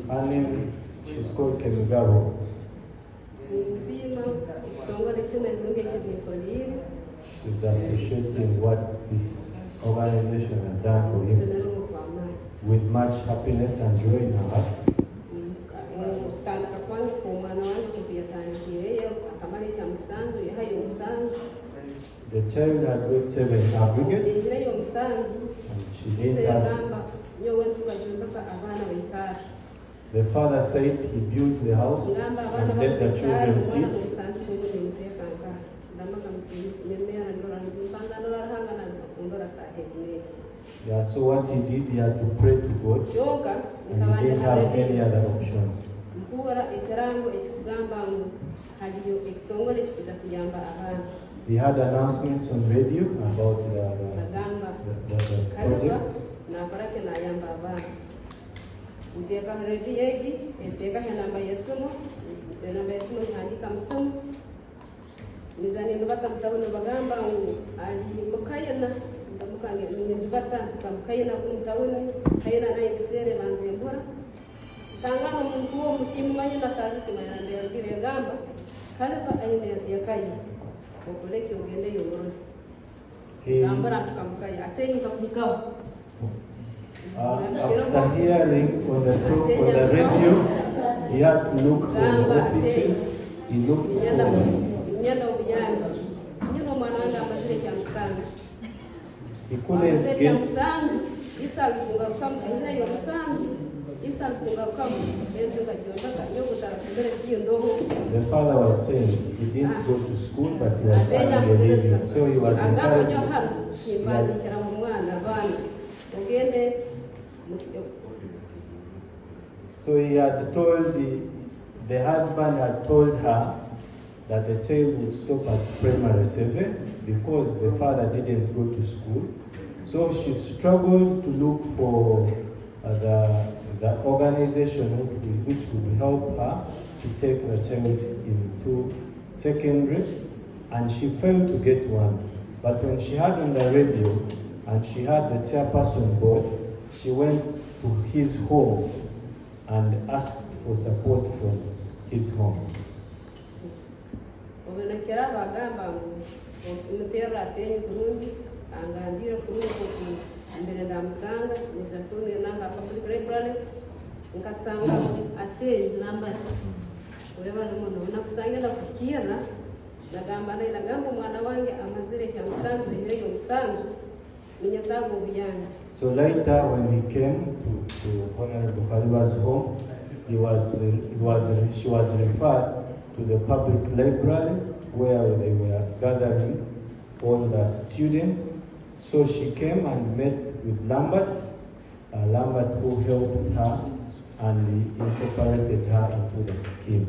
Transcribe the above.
Her name, she's called Kemigaro. She's appreciating what this organization has done for him with much happiness and joy in her heart. The child had got 7 aggregates, and she didn't have. The father said he built the house and let the children sit. Yeah, so what he did, he had to pray to God, and he didn't have any other option. He had announcements on radio about the project. After hearing on the radio, he had to look for the offices. He looked for. He couldn't get. The father was saying he didn't go to school, but he was earning a living, so he was encouraged. So he had told the husband had told her that the child would stop at primary 7 because the father didn't go to school. So she struggled to look for the organization which would help her to take the child into secondary, and she failed to get one. But when she heard on the radio and she had the chairperson board, she went to his home and asked for support from his home. So later, when he came to Honorable Kaliba's home, she was referred to the public library where they were gathering all the students. So she came and met with Lambert, who helped her and incorporated her into the scheme.